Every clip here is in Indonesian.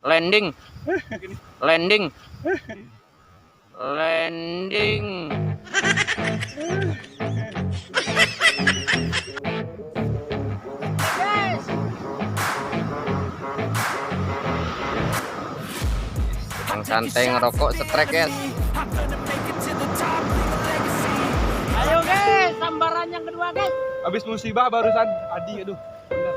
Landing. Landing. Landing. Sedang santai ngerokok setrek guys. Ayo guys, sambaran yang kedua guys. Habis musibah barusan Adi, aduh. Bener.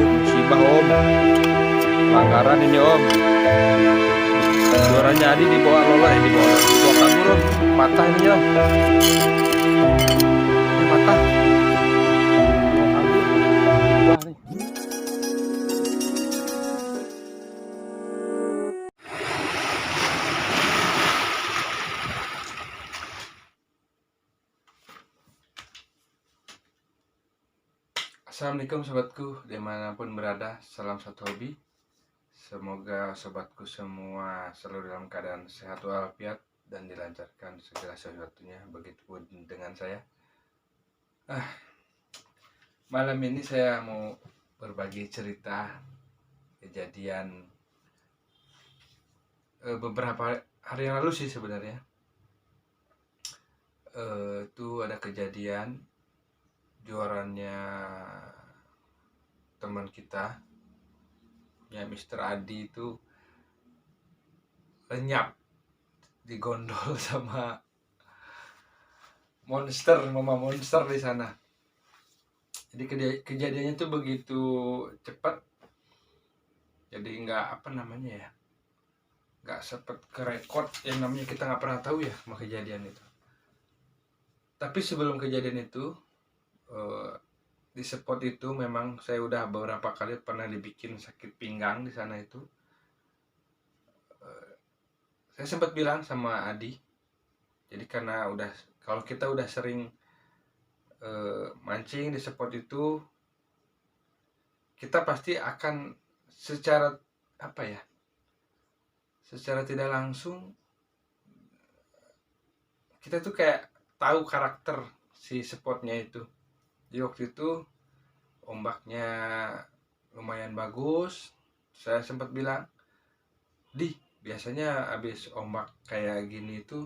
Musibah om. Pelanggaran ini om. Juaranya Adi dibawa Lola, dibawa kabur om. Patah ini om. Ini patah. Dibawa kabur. Wah nih. Assalamualaikum sobatku, dimanapun berada, salam satu hobi. Semoga sobatku semua selalu dalam keadaan sehat walafiat dan dilancarkan segala sesuatunya. Begitupun dengan saya. Malam ini saya mau berbagi cerita kejadian beberapa hari yang lalu sih sebenarnya. Itu ada kejadian juarannya teman kita ya Mr. Adi itu lenyap digondol sama mama monster di sana. Jadi kejadiannya tuh begitu cepat, jadi nggak nggak sempet ke record, yang namanya kita nggak pernah tahu ya sama kejadian itu. Tapi sebelum kejadian itu di spot itu memang saya udah beberapa kali pernah dibikin sakit pinggang di sana itu. Saya sempat bilang sama Adi, jadi karena kalau kita udah sering mancing di spot itu, kita pasti akan secara tidak langsung kita tuh kayak tahu karakter si spotnya itu. Di waktu itu ombaknya lumayan bagus. Saya sempat bilang, "Di, biasanya habis ombak kayak gini itu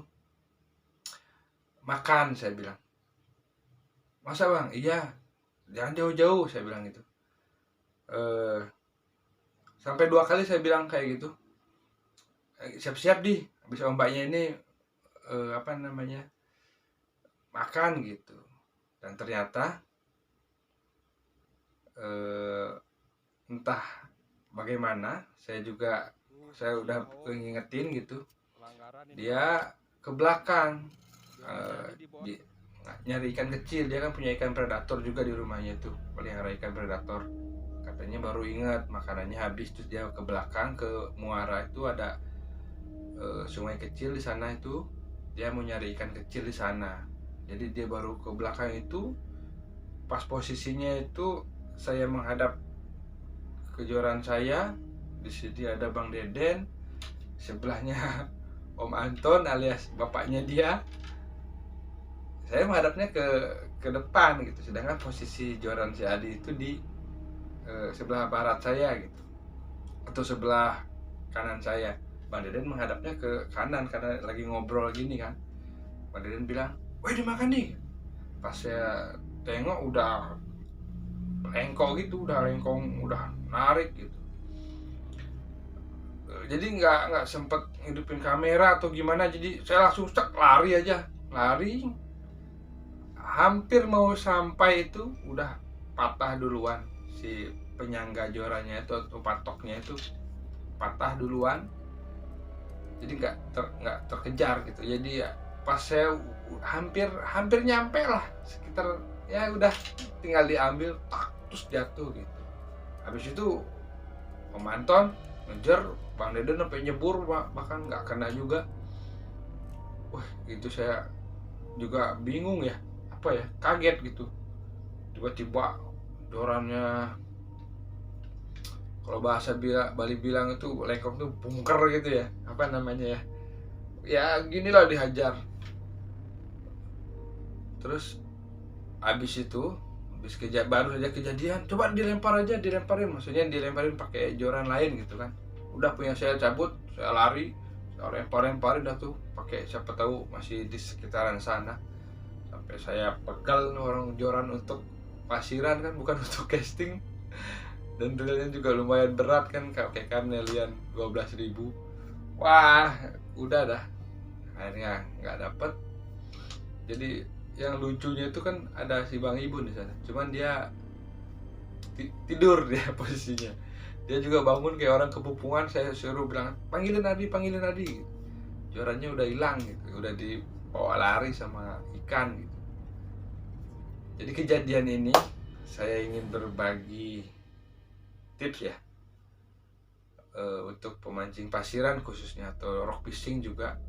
makan," saya bilang. "Masa bang?" "Iya, jangan jauh-jauh," saya bilang gitu. Sampai 2 kali saya bilang kayak gitu. "Siap-siap di, habis ombaknya ini makan," gitu. Dan ternyata entah bagaimana, saya udah ngingetin gitu, dia ke belakang nyari ikan kecil. Dia kan punya ikan predator juga di rumahnya tuh, pelihara ikan predator. Katanya baru ingat makanannya habis, terus dia ke belakang ke muara itu ada sungai kecil di sana itu, dia mau nyari ikan kecil di sana. Jadi dia baru ke belakang itu, pas posisinya itu saya menghadap kejuaraan saya. Di sini ada Bang Deden, sebelahnya Om Anton alias bapaknya dia. Saya menghadapnya ke depan gitu, sedangkan posisi juaraan si Adi itu di sebelah barat saya gitu, atau sebelah kanan saya. Bang Deden menghadapnya ke kanan karena lagi ngobrol gini kan. Bang Deden bilang, "Woi, dimakan nih." Pas saya tengok udah lengkong, udah narik gitu. Jadi nggak sempet hidupin kamera atau gimana, jadi saya langsung lari aja. Hampir mau sampai itu udah patah duluan si penyangga juaranya itu, atau patoknya itu patah duluan. Jadi nggak terkejar gitu. Jadi ya pas saya hampir nyampe lah, sekitar ya udah tinggal diambil terus jatuh gitu. Habis itu Om Anton ngejar, Bang Deden sampai nyebur, bahkan nggak kena juga. Wah, itu saya juga bingung ya, kaget gitu. Tiba-tiba jorannya, kalau bahasa Bali bilang itu lengkong tuh bungker gitu ya, ya ginilah dihajar. Terus habis baru saja kejadian, coba dilemparin, maksudnya dilemparin pakai joran lain gitu kan. Udah punya saya cabut, saya lari, saya lemparin dah tuh pakai, siapa tahu masih di sekitaran sana. Sampai saya pegal orang joran untuk pasiran kan, bukan untuk casting. Dan drillnya juga lumayan berat kan, kayak Carnelian 12.000. Wah, udah dah, akhirnya nggak dapet. Jadi yang lucunya itu kan ada si Bang Ibun di sana, cuman dia tidur dia posisinya. Dia juga bangun kayak orang kepupungan. Saya suruh bilang panggilin Adi. Jorannya udah hilang gitu, udah dibawa lari sama ikan gitu. Jadi kejadian ini saya ingin berbagi tips ya, untuk pemancing pasiran khususnya, atau rock fishing juga.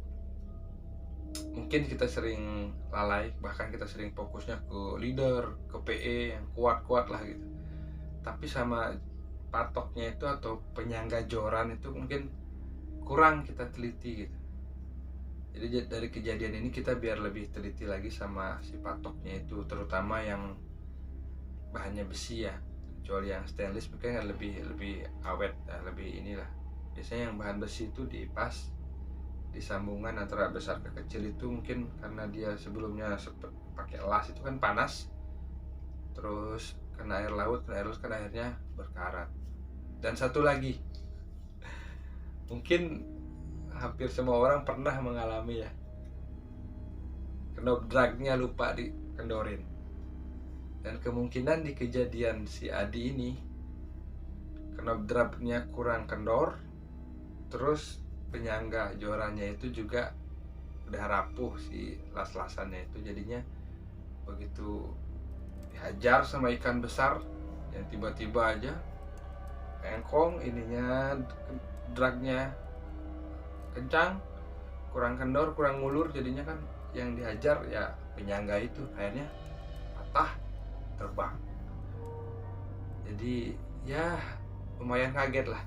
Mungkin kita sering lalai, bahkan kita sering fokusnya ke leader, ke PE yang kuat-kuat lah gitu. Tapi sama patoknya itu atau penyangga joran itu mungkin kurang kita teliti gitu. Jadi dari kejadian ini kita biar lebih teliti lagi sama si patoknya itu, terutama yang bahannya besi ya. Kecuali yang stainless mungkin kan lebih awet, lebih inilah. Biasanya yang bahan besi itu dipas di sambungan antara besar ke kecil itu, mungkin karena dia sebelumnya pakai las itu kan panas, terus kena air laut kan akhirnya berkarat. Dan satu lagi, mungkin hampir semua orang pernah mengalami ya, knob dragnya lupa dikendorin. Dan kemungkinan di kejadian si Adi ini, knob dragnya kurang kendor, terus penyangga jorannya itu juga udah rapuh si las-lasannya itu. Jadinya begitu dihajar sama ikan besar yang tiba-tiba aja engkong ininya, dragnya kencang, kurang kendor, kurang ngulur, jadinya kan yang dihajar ya penyangga itu, akhirnya patah, terbang. Jadi ya lumayan kaget lah.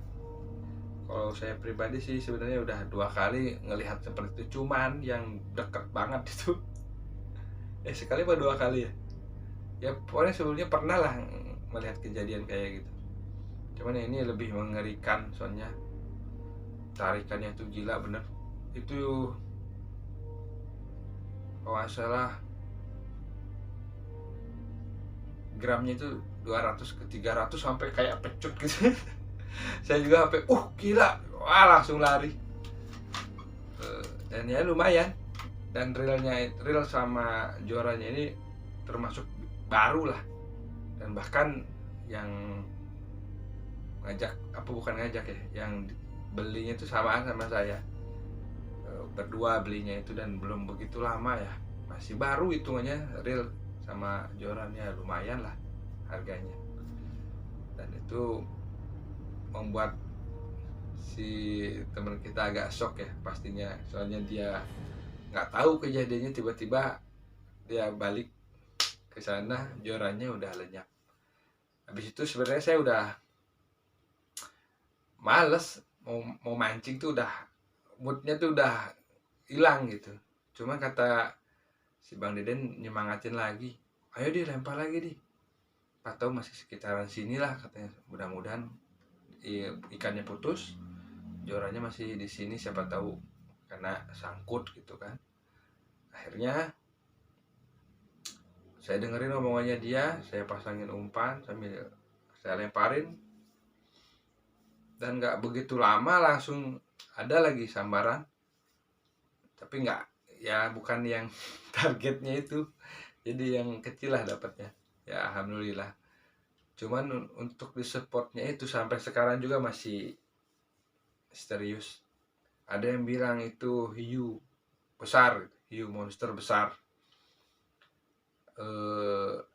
Kalau saya pribadi sih sebenarnya udah 2 kali ngelihat seperti itu, cuman yang deket banget itu sekali apa 2 kali ya. Ya pokoknya sebelumnya pernah lah melihat kejadian kayak gitu. Cuman ini lebih mengerikan, soalnya tarikannya tuh gila bener. Itu kalau nggak salah gramnya itu 200 ke 300 sampai kayak pecut gitu. Saya juga sampai gila, wah langsung lari. Dan ya lumayan. Dan reel sama juaranya ini termasuk baru lah. Dan bahkan yang bukan ngajak ya, yang belinya itu samaan sama saya, berdua belinya itu, dan belum begitu lama ya, masih baru hitungannya reel sama jorannya, lumayan lah harganya. Dan itu membuat si teman kita agak shock ya pastinya, soalnya dia nggak tahu kejadiannya, tiba-tiba dia balik ke sana jorannya udah lenyap. Habis itu sebenarnya saya udah males mau mancing tuh, udah moodnya tuh udah hilang gitu. Cuma kata si Bang Deden nyemangatin lagi, ayo lempar lagi atau masih sekitaran sini lah katanya, mudah-mudahan ikannya putus, jorannya masih di sini, siapa tahu karena sangkut gitu kan. Akhirnya saya dengerin omongannya dia, saya pasangin umpan sambil saya lemparin, dan nggak begitu lama langsung ada lagi sambaran, tapi nggak, ya bukan yang targetnya itu, jadi yang kecil lah dapatnya ya, alhamdulillah. Cuman untuk di spotnya itu sampai sekarang juga masih misterius. Ada yang bilang itu hiu besar, hiu monster besar.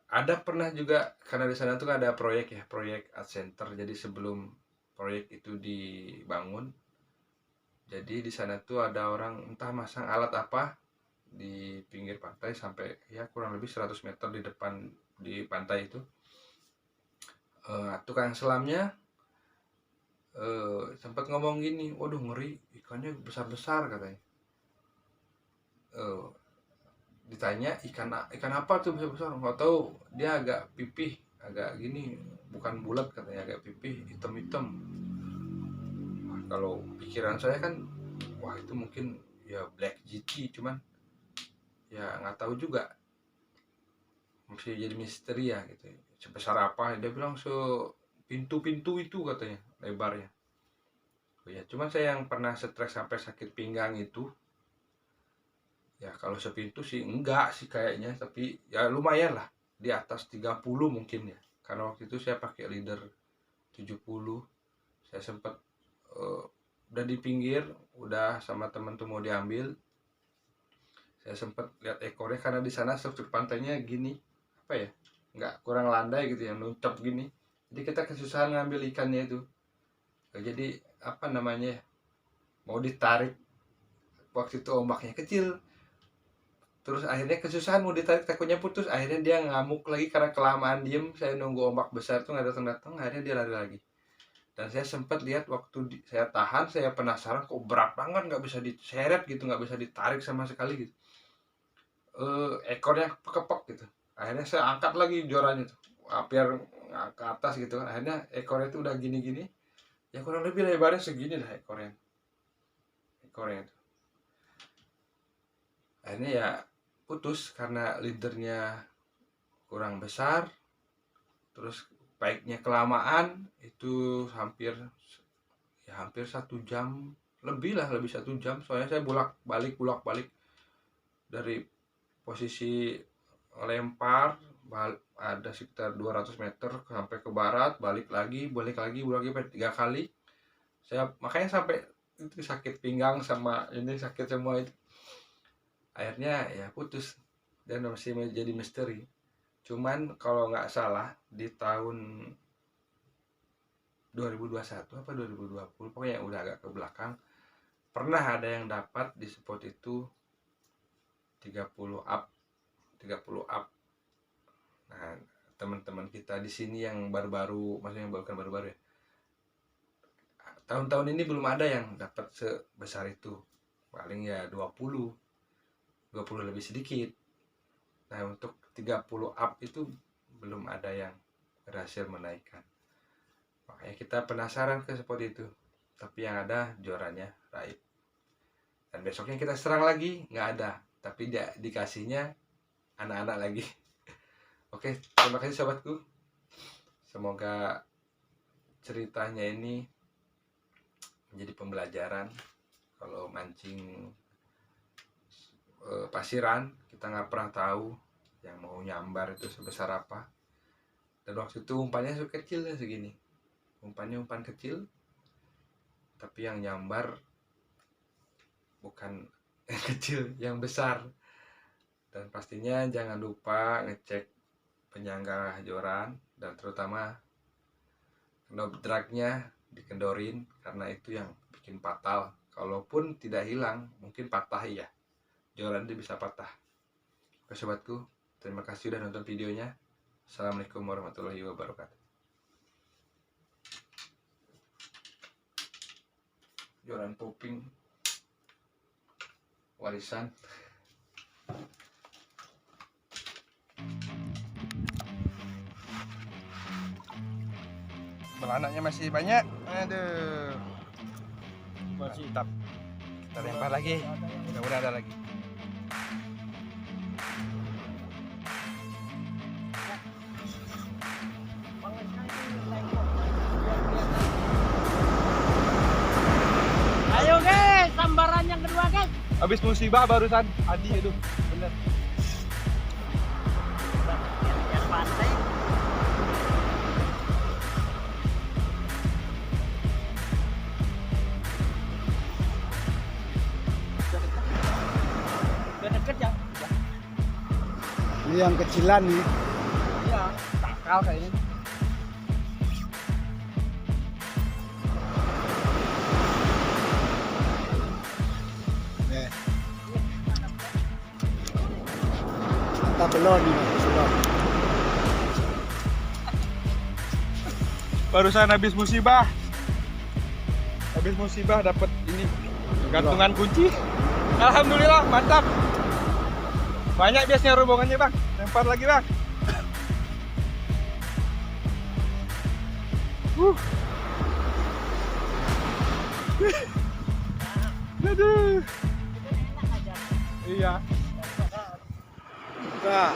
Ada pernah juga, karena di sana tuh ada proyek art center. Jadi sebelum proyek itu dibangun, jadi di sana tuh ada orang entah masang alat apa di pinggir pantai, sampai ya kurang lebih 100 meter di depan di pantai itu. Tukang selamnya sempat ngomong gini, waduh ngeri, ikannya besar-besar katanya. ditanya ikan apa tuh besar-besar, nggak tahu, dia agak pipih, agak gini, bukan bulat katanya, agak pipih, hitam-hitam. Wah, kalau pikiran saya kan, wah itu mungkin ya black GT, cuman ya nggak tahu juga, masih jadi misteri ya gitu. Sebesar apa? Dia bilang pintu-pintu itu katanya lebarnya. Oh ya, cuman saya yang pernah stres sampai sakit pinggang itu, ya kalau sepintu sih enggak sih kayaknya, tapi ya lumayan lah, di atas 30 mungkin ya. Karena waktu itu saya pakai leader 70, saya sempat udah di pinggir, udah sama temen tuh mau diambil, saya sempat lihat ekornya karena di sana struktur pantainya gini, apa ya, nggak kurang landai gitu ya, nutup gini, jadi kita kesusahan ngambil ikannya itu. Jadi apa namanya, mau ditarik, waktu itu ombaknya kecil, terus akhirnya kesusahan mau ditarik, takutnya putus, akhirnya dia ngamuk lagi karena kelamaan diem. Saya nunggu ombak besar tuh nggak datang, akhirnya dia lari lagi. Dan saya sempat lihat waktu saya tahan, saya penasaran kok berat banget, nggak bisa diseret gitu, nggak bisa ditarik sama sekali gitu, ekornya kepek gitu. Akhirnya saya angkat lagi jorannya tuh, biar ke atas gitu kan. Akhirnya ekornya tuh udah gini-gini, ya kurang lebih lebarnya segini lah ekornya tuh. Akhirnya ya putus karena leadernya kurang besar, terus baiknya kelamaan, itu hampir 1 jam lebih lah, lebih 1 jam, soalnya saya bolak balik dari posisi lempar, ada sekitar 200 meter sampai ke barat, balik lagi 3 kali. Saya makanya sampai itu sakit pinggang sama ini sakit semua itu. Akhirnya ya putus dan masih menjadi misteri. Cuman kalau nggak salah di tahun 2021 apa 2020, pokoknya udah agak ke belakang, pernah ada yang dapat di spot itu 30 up. Nah, teman-teman kita di sini yang baru-baru, maksudnya bukan baru-baru ya, tahun-tahun ini belum ada yang dapat sebesar itu, paling ya 20 lebih sedikit. Nah, untuk 30 up itu belum ada yang berhasil menaikkan. Makanya kita penasaran ke spot itu, tapi yang ada juaranya raib. Dan besoknya kita serang lagi, nggak ada, tapi dia dikasihnya anak-anak lagi. Oke, terima kasih sobatku. Semoga ceritanya ini menjadi pembelajaran. Kalau mancing pasiran, kita nggak pernah tahu yang mau nyambar itu sebesar apa. Dan waktu itu umpannya kecil ya segini, umpannya umpan kecil, tapi yang nyambar bukan yang kecil, yang besar. Dan pastinya jangan lupa ngecek penyangga joran, dan terutama knob dragnya dikendorin, karena itu yang bikin fatal. Kalaupun tidak hilang, mungkin patah ya, joran itu bisa patah. Oke sobatku, terima kasih sudah nonton videonya. Assalamualaikum warahmatullahi wabarakatuh. Joran poping warisan. Belanaknya masih banyak. Aduh. Mantap. Kita lempar lagi. Mudah-mudahan ada lagi. Ayo guys, sambaran yang kedua guys. Habis musibah barusan Adi itu. Bener. Yang pantai. Udah deket ya? Ini yang kecilan nih. Iya, takal kayaknya. Kita belum nih, belum. Barusan habis musibah. Habis musibah dapat ini gantungan kunci. Alhamdulillah, mantap. Banyak biasanya rombongannya bang. Lempar lagi bang. Aduh. Iya.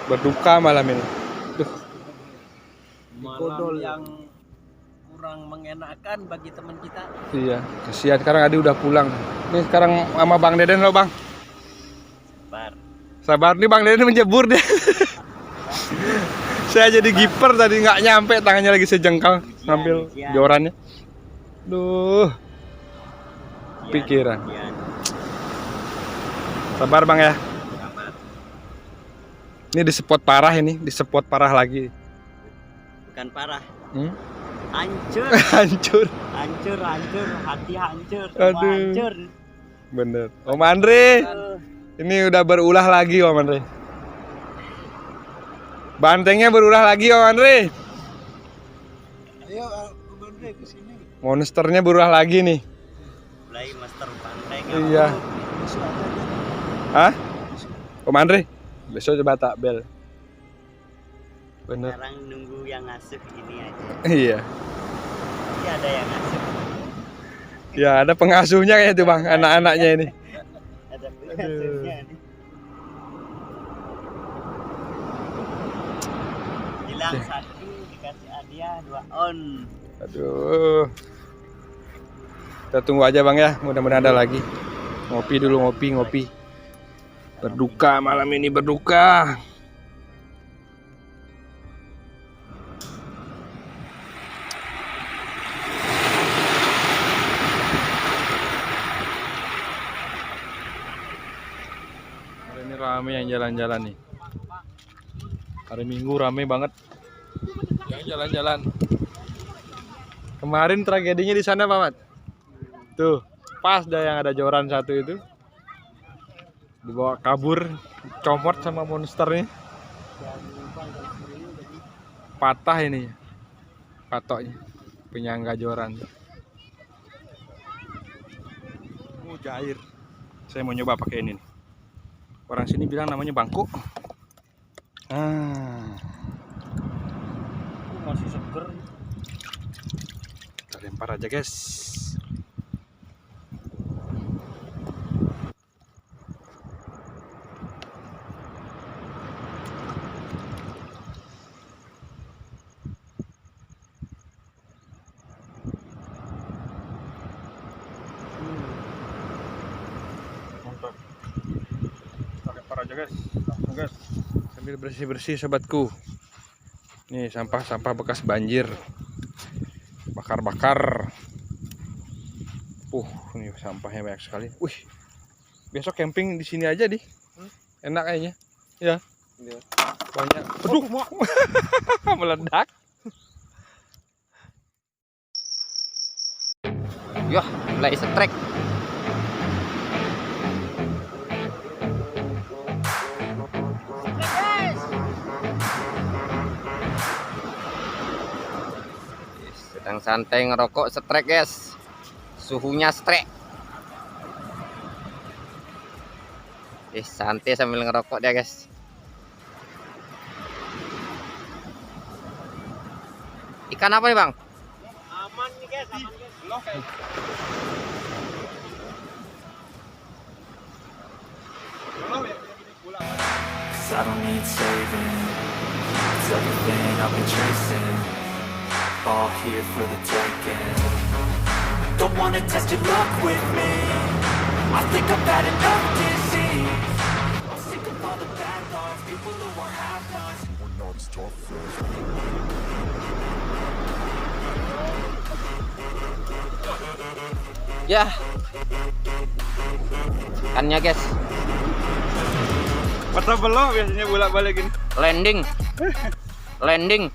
Berduka malam ini. Malam yang kurang mengenakan bagi teman kita. Iya, kasihan sekarang Adi udah pulang. Nih sekarang sama Bang Deden lo bang. Sabar nih Bang Deden menjebur deh. Saya jadi kiper tadi nggak nyampe, tangannya lagi sejengkal ngambil jorannya. Duh, pikiran. Sabar bang ya. Ini di spot parah ini, di spot parah lagi. Bukan parah. Hancur. Hancur, Hancur. hati hancur, Aduh. hancur. Bener. Om Andre, ini udah berulah lagi Om Andre. Bantengnya berulah lagi Om Andre. Ayo, Om Andre ke sini. Monsternya berulah lagi nih. Mulai master banteng. Iya. Hah? Om Andre, besok coba tak bel. Bener. Sekarang nunggu yang ngasuh ini aja. Iya. Nanti ada yang ngasuh. Ya ada pengasuhnya kayak itu bang, anak-anaknya ini. Ada pengasuhnya nih. Hilang satu dikasih hadiah 2 on. Aduh. Kita tunggu aja bang ya, mudah-mudahan ada lagi. Ngopi dulu, ngopi. Berduka malam ini, berduka. Hari ini rame yang jalan-jalan nih. Hari Minggu rame banget yang jalan-jalan. Kemarin tragedinya di sana Pak Mat. Tuh, pas dah yang ada joran satu itu. Dibawa kabur, comot sama monsternya. Patah ini patoknya, penyangga joran. Mujair. Saya mau nyoba pakai ini nih. Orang sini bilang namanya bangku. Masih seger. Kita lempar aja guys. Mantap. Kita lempar aja guys. Langsung guys. Sambil bersih-bersih sobatku. Nih sampah-sampah bekas banjir. Bakar-bakar. Ini sampahnya banyak sekali. Wih. Besok camping di sini aja di. Enak kayaknya. Ya. Banyak. Aduh, meledak. Yah, mulai setrek. Sedang santai ngerokok setrek guys. Suhunya setrek. Santai sambil ngerokok dia guys. Ikan apa nih bang? Aman nih guys, aman guys. Cause I don't need saving. It's everything I've been chasing. All here for the taking. Don't wanna test your luck with me. I think I've had enough disease. I'm sick of all the bad thoughts. People who are half-nots. Ya. Ikannya guys. Mata belok biasanya bolak-balik gini. Landing.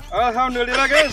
Alhamdulillah guys.